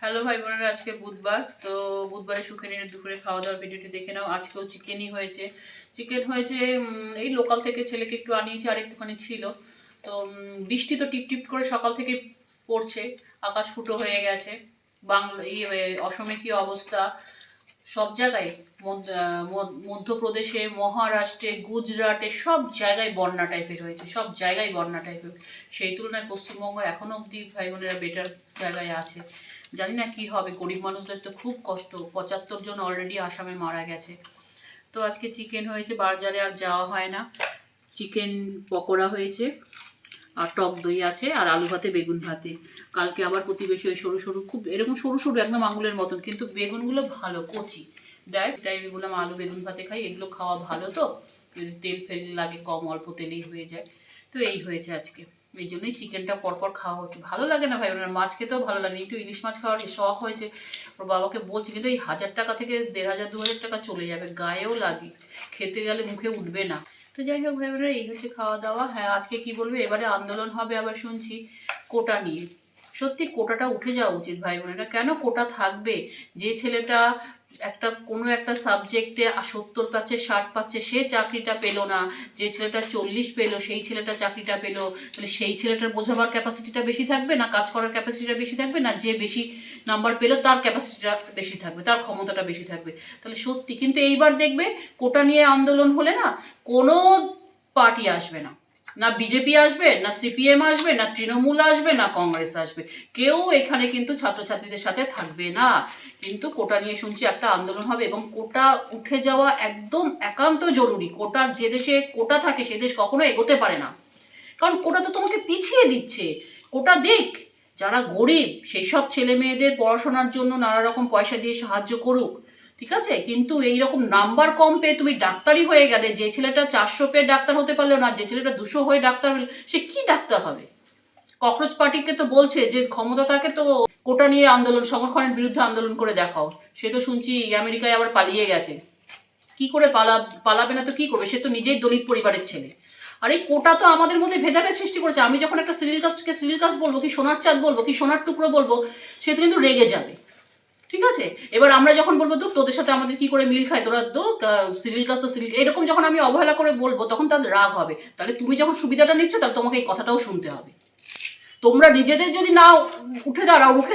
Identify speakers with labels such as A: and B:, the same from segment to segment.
A: Hello ভাই বোনেরা, আজকে বুধবার। তো বুধবারে সুখেনের দুপুরে খাওয়া দাওয়ার ভিডিওটি দেখে নাও। আজকেও চিকেনই হয়েছে। চিকেন হয়েছে এই লোকাল থেকে ছেলেকে একটু আনিয়েছি, আর একটুখানি ছিল। তো বৃষ্টি তো টিপ টিপ করে সকাল থেকে পড়ছে, আকাশ ফুটো হয়ে গেছে। বাংলা অসমে কি অবস্থা, সব জায়গায় মধ্যপ্রদেশে, মহারাষ্ট্রে, গুজরাটে সব জায়গায় বন্যা টাইপের হয়েছে, সব জায়গায় বন্যা টাইপের। সেই তুলনায় পশ্চিমবঙ্গ এখনো অবধি ভাই বোনেরা বেটার জায়গায় আছে। জানি না কি হবে, গরিব মানুষদের তো খুব কষ্ট। 75 জন অলরেডি আসামে মারা গেছে। তো আজকে চিকেন হয়েছে, বাজারে আর যাওয়া হয় না। চিকেন পকোড়া হয়েছে, আর টক দই আছে, আর আলু ভাতে বেগুন ভাতে। কালকে আবার প্রতিবেশী ওই সরু সরু, খুব এরকম সরু সরু একদম আঙুলের মতন, কিন্তু বেগুনগুলো ভালো কচি দেয়। তাই আমি বললাম আলু বেগুন ভাতে খাই, এগুলো খাওয়া ভালো। তো যদি তেল ফেল লাগে কম, অল্প তেলেই হয়ে যায়। তো এই হয়েছে আজকে, এই জন্যই চিকেনটা পরপর খাওয়া হচ্ছে। ভালো লাগে না ভাই, ওনার মাছ খেতেও ভালো লাগে। একটু ইলিশ মাছ খাওয়ার শখ হয়েছে, ওর বাবাকে বলছি, কিন্তু এই 1000 টাকা থেকে 1500 2000 টাকা চলে যাবে, গায়েও লাগে, খেতে গেলে মুখে উঠবে না। তো যাই হোক ভাই বোনেরা, এই হচ্ছে খাওয়া দাওয়া। হ্যাঁ, আজকে কি বলবো, এবারে আন্দোলন হবে আবার শুনছি কোটা নিয়ে। সত্যি কোটাটা উঠে যাওয়া উচিত ভাই বোনেরা। কেন কোটা থাকবে? যে ছেলেটা কোনো একটা সাবজেক্টে 70 পাচ্ছে, 60 পাচ্ছে, সে চাকরিটা পেলো না। যে ছেলেটা 40 পেলো, সেই ছেলেটা চাকরিটা পেলো। তাহলে সেই ছেলেটার বোঝাবার ক্যাপাসিটিটা বেশি থাকবে না, কাজ করার ক্যাপাসিটিটা বেশি থাকবে না? যে বেশি নাম্বার পেলো তার ক্যাপাসিটিটা বেশি থাকবে, তার ক্ষমতাটা বেশি থাকবে। তাহলে সত্যি কিন্তু এইবার দেখবে কোটা নিয়ে আন্দোলন হলে না, কোনো পার্টি আসবে না। না বিজেপি আসবে, না সিপিএম আসবে, না তৃণমূল আসবে, না কংগ্রেস আসবে। কেউ এখানে কিন্তু ছাত্রছাত্রীদের সাথে থাকবে না। কিন্তু কোটা নিয়ে শুনছি একটা আন্দোলন হবে, এবং কোটা উঠে যাওয়া একদম একান্ত জরুরি। কোটার যে দেশে কোটা থাকে সে দেশ কখনো এগোতে পারে না, কারণ কোটা তো তোমাকে পিছিয়ে দিচ্ছে। কোটা দেখ, যারা গরিব সেই সব ছেলে মেয়েদের পড়াশোনার জন্য নানা রকম পয়সা দিয়ে সাহায্য করুক, ঠিক আছে। কিন্তু এইরকম নাম্বার কম পেয়ে তুমি ডাক্তারি হয়ে গেলে, যে ছেলেটা 400 পেয়ে ডাক্তার হতে পারলো না, যে ছেলেটা 200 হয়ে ডাক্তার হলো, সে কি ডাক্তার হবে? ককরোচ পার্টিকে তো বলছে যে ক্ষমতা থাকে তো কোটা নিয়ে আন্দোলন, সংরক্ষণের বিরুদ্ধে আন্দোলন করে দেখাও। সে তো শুনছি আমেরিকায় আবার পালিয়ে গেছে। কি করে পালাবে না তো কি করবে? সে তো নিজেই দলিত পরিবারের ছেলে। আর এই কোটা তো আমাদের মধ্যে ভেদাভেদ সৃষ্টি করেছে। আমি যখন একটা সিরিয়াল কাস্টকে সিরিয়াল কাস্ট বলবো, কি সোনার চাঁদ বলবো, কি সোনার টুকরো বলবো, সে তো কিন্তু রেগে যাবে, ঠিক আছে। এবার আমরা যখন বলবো তো তোদের সাথে আমাদের কি করে মিল খায়, তোরা তো সিরিয়াল কাস্ট তো সিরিয়াল, এরকম যখন আমি অবহেলা করে বলবো, তখন তাদের রাগ হবে। তাহলে তুমি যখন সুবিধাটা নিচ্ছ, তাহলে তোমাকে এই কথাটাও শুনতে হবে। তোমরা নিজেদের যদি না রুখে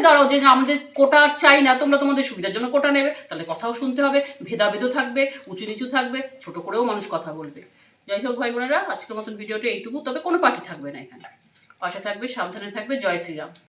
A: দাঁড়াও যে আমাদের কোটা আর চাই না, তোমরা তোমাদের সুবিধার জন্য কোটা নেবে, তাহলে কথাও শুনতে হবে, ভেদাভেদও থাকবে, উঁচু নিচু থাকবে, ছোট করেও মানুষ কথা বলবে। যাই হোক ভাই বোনেরা, আজকের মতন ভিডিওটা এইটুকু। তবে কোনো পার্টি থাকবে না এখানে, পাশে থাকবে, সাবধানে থাকবে। জয় শ্রীরাম।